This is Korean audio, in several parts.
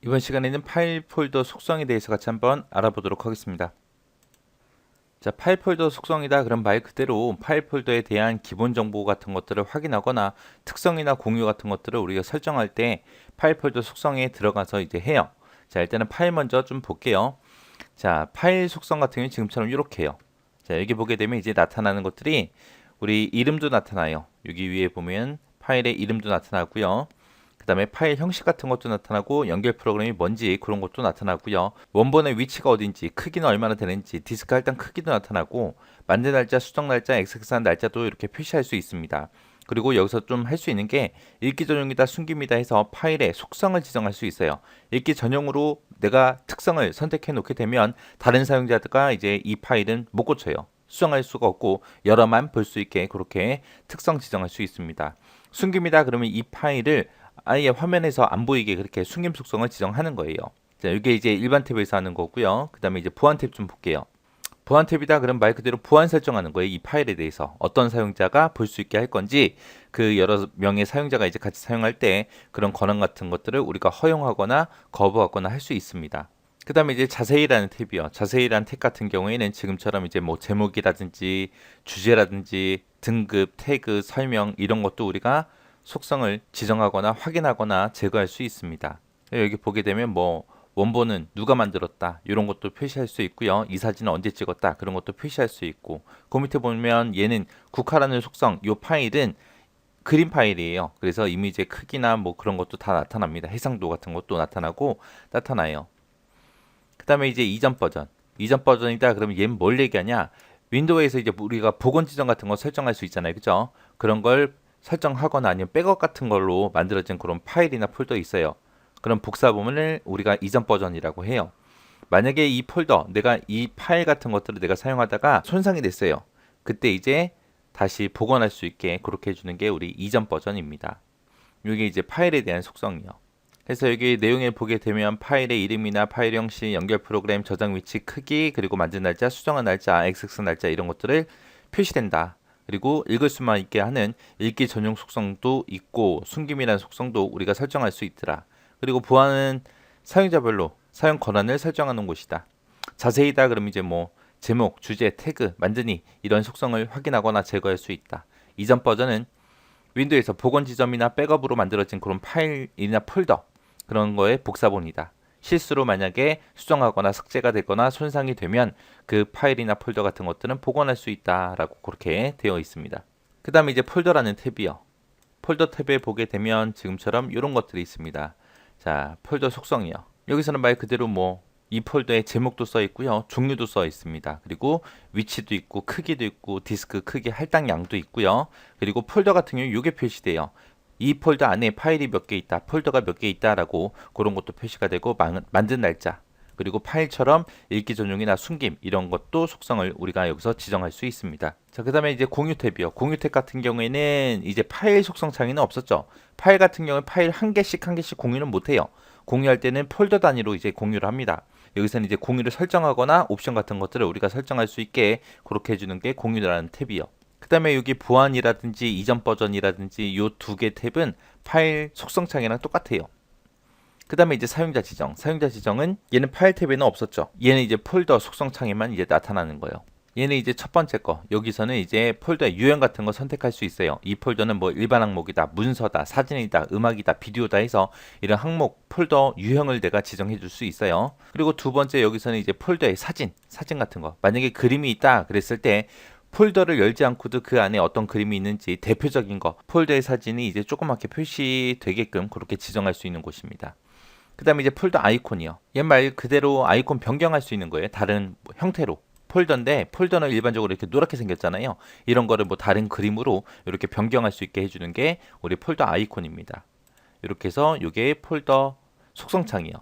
이번 시간에는 파일 폴더 속성에 대해서 같이 한번 알아보도록 하겠습니다. 자, 파일 폴더 속성이다. 그럼 말 그대로 파일 폴더에 대한 기본 정보 같은 것들을 확인하거나 특성이나 공유 같은 것들을 우리가 설정할 때 파일 폴더 속성에 들어가서 이제 해요. 자, 일단은 파일 먼저 좀 볼게요. 자, 파일 속성 같은 경우는 지금처럼 이렇게 해요. 자, 여기 보게 되면 이제 나타나는 것들이 우리 이름도 나타나요. 여기 위에 보면 파일의 이름도 나타나고요. 그 다음에 파일 형식 같은 것도 나타나고 연결 프로그램이 뭔지 그런 것도 나타나고요. 원본의 위치가 어딘지, 크기는 얼마나 되는지, 디스크 할당 크기도 나타나고 만든 날짜, 수정 날짜, 엑세스한 날짜도 이렇게 표시할 수 있습니다. 그리고 여기서 좀 할 수 있는 게 읽기 전용이다, 숨깁니다 해서 파일의 속성을 지정할 수 있어요. 읽기 전용으로 내가 특성을 선택해 놓게 되면 다른 사용자가 이제 이 파일은 못 고쳐요. 수정할 수가 없고 여러만 볼 수 있게 그렇게 특성 지정할 수 있습니다. 숨깁니다 그러면 이 파일을 아예 화면에서 안 보이게 그렇게 숨김 속성을 지정하는 거예요. 자, 이게 이제 일반 탭에서 하는 거고요. 그 다음에 이제 보안 탭 좀 볼게요. 보안 탭이다 그럼 말 그대로 보안 설정하는 거예요. 이 파일에 대해서 어떤 사용자가 볼 수 있게 할 건지 그 여러 명의 사용자가 이제 같이 사용할 때 그런 권한 같은 것들을 우리가 허용하거나 거부하거나 할 수 있습니다. 그 다음에 이제 자세히라는 탭이요. 자세히라는 탭 같은 경우에는 지금처럼 이제 뭐 제목이라든지 주제라든지 등급, 태그, 설명 이런 것도 우리가 속성을 지정하거나 확인하거나 제거할 수 있습니다. 여기 보게 되면 뭐 원본은 누가 만들었다 이런 것도 표시할 수 있고요. 이 사진은 언제 찍었다 그런 것도 표시할 수 있고 그 밑에 보면 얘는 국화라는 속성 이 파일은 그림 파일이에요. 그래서 이미지의 크기나 뭐 그런 것도 다 나타납니다. 해상도 같은 것도 나타나요. 그 다음에 이제 이전 버전이다 그러면 얘는 뭘 얘기하냐, 윈도우에서 이제 우리가 복원 지정 같은 거 설정할 수 있잖아요. 그죠? 그런 걸 설정하거나 아니면 백업 같은 걸로 만들어진 그런 파일이나 폴더 있어요. 그런 복사본을 우리가 이전 버전이라고 해요. 만약에 이 폴더, 내가 이 파일 같은 것들을 내가 사용하다가 손상이 됐어요. 그때 이제 다시 복원할 수 있게 그렇게 해주는 게 우리 이전 버전입니다. 이게 이제 파일에 대한 속성이요. 그래서 여기 내용을 보게 되면 파일의 이름이나 파일 형식, 연결 프로그램, 저장 위치, 크기, 그리고 만든 날짜, 수정한 날짜, 엑세스 날짜 이런 것들을 표시된다. 그리고 읽을 수만 있게 하는 읽기 전용 속성도 있고 숨김이라는 속성도 우리가 설정할 수 있더라. 그리고 보안은 사용자별로 사용 권한을 설정하는 곳이다. 자세히다 그러면 이제 뭐 제목, 주제, 태그, 만드니 이런 속성을 확인하거나 제거할 수 있다. 이전 버전은 윈도우에서 복원 지점이나 백업으로 만들어진 그런 파일이나 폴더 그런 거에 복사본이다. 실수로 만약에 수정하거나 삭제가 되거나 손상이 되면 그 파일이나 폴더 같은 것들은 복원할 수 있다라고 그렇게 되어 있습니다. 그 다음에 이제 폴더라는 탭이요. 폴더 탭에 보게 되면 지금처럼 이런 것들이 있습니다. 자, 폴더 속성이요. 여기서는 말 그대로 뭐 이 폴더에 제목도 써 있고요. 종류도 써 있습니다. 그리고 위치도 있고 크기도 있고 디스크 크기 할당량도 있고요. 그리고 폴더 같은 경우 이게 표시돼요. 이 폴더 안에 파일이 몇 개 있다, 폴더가 몇 개 있다라고 그런 것도 표시가 되고 만든 날짜, 그리고 파일처럼 읽기 전용이나 숨김 이런 것도 속성을 우리가 여기서 지정할 수 있습니다. 자, 그다음에 이제 공유 탭이요. 공유 탭 같은 경우에는 이제 파일 속성 창에는 없었죠. 파일 같은 경우에 파일 한 개씩 공유는 못 해요. 공유할 때는 폴더 단위로 이제 공유를 합니다. 여기서는 이제 공유를 설정하거나 옵션 같은 것들을 우리가 설정할 수 있게 그렇게 해주는 게 공유라는 탭이요. 그 다음에 여기 보안이라든지 이전 버전이라든지 요 두 개 탭은 파일 속성 창이랑 똑같아요. 그 다음에 이제 사용자 지정. 사용자 지정은 얘는 파일 탭에는 없었죠. 얘는 이제 폴더 속성 창에만 이제 나타나는 거예요. 얘는 이제 첫 번째 거. 여기서는 이제 폴더의 유형 같은 거 선택할 수 있어요. 이 폴더는 뭐 일반 항목이다, 문서다, 사진이다, 음악이다, 비디오다 해서 이런 항목, 폴더 유형을 내가 지정해 줄 수 있어요. 그리고 두 번째 여기서는 이제 폴더의 사진 같은 거. 만약에 그림이 있다 그랬을 때 폴더를 열지 않고도 그 안에 어떤 그림이 있는지 대표적인 거, 폴더의 사진이 이제 조그맣게 표시되게끔 그렇게 지정할 수 있는 곳입니다. 그 다음에 이제 폴더 아이콘이요. 옛말 그대로 아이콘 변경할 수 있는 거예요. 다른 형태로. 폴더인데 폴더는 일반적으로 이렇게 노랗게 생겼잖아요. 이런 거를 뭐 다른 그림으로 이렇게 변경할 수 있게 해주는 게 우리 폴더 아이콘입니다. 이렇게 해서 이게 폴더 속성창이요.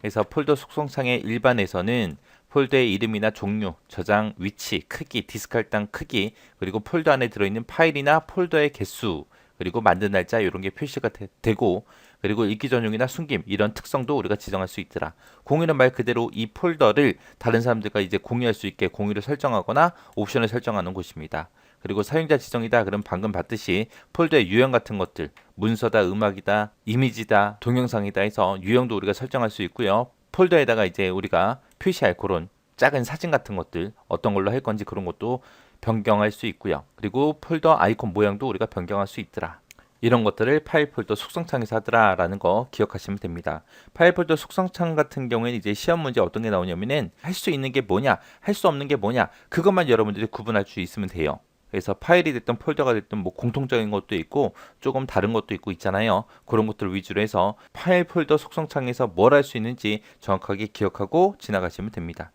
그래서 폴더 속성창의 일반에서는 폴더의 이름이나 종류, 저장 위치, 크기, 디스크 할당 크기, 그리고 폴더 안에 들어있는 파일이나 폴더의 개수, 그리고 만든 날짜 이런 게 표시가 되고, 그리고 읽기 전용이나 숨김 이런 특성도 우리가 지정할 수 있더라. 공유는 말 그대로 이 폴더를 다른 사람들과 이제 공유할 수 있게 공유를 설정하거나 옵션을 설정하는 곳입니다. 그리고 사용자 지정이다. 그럼 방금 봤듯이 폴더의 유형 같은 것들, 문서다, 음악이다, 이미지다, 동영상이다 해서 유형도 우리가 설정할 수 있고요. 폴더에다가 이제 우리가 표시할 그런 작은 사진 같은 것들 어떤 걸로 할 건지 그런 것도 변경할 수 있고요. 그리고 폴더 아이콘 모양도 우리가 변경할 수 있더라. 이런 것들을 파일 폴더 속성창에서 하더라라는 거 기억하시면 됩니다. 파일 폴더 속성창 같은 경우에는 이제 시험 문제 어떤 게 나오냐면은 할 수 있는 게 뭐냐, 할 수 없는 게 뭐냐, 그것만 여러분들이 구분할 수 있으면 돼요. 그래서 파일이 됐든 폴더가 됐든 뭐 공통적인 것도 있고 조금 다른 것도 있고 있잖아요. 그런 것들 위주로 해서 파일 폴더 속성창에서 뭘 할 수 있는지 정확하게 기억하고 지나가시면 됩니다.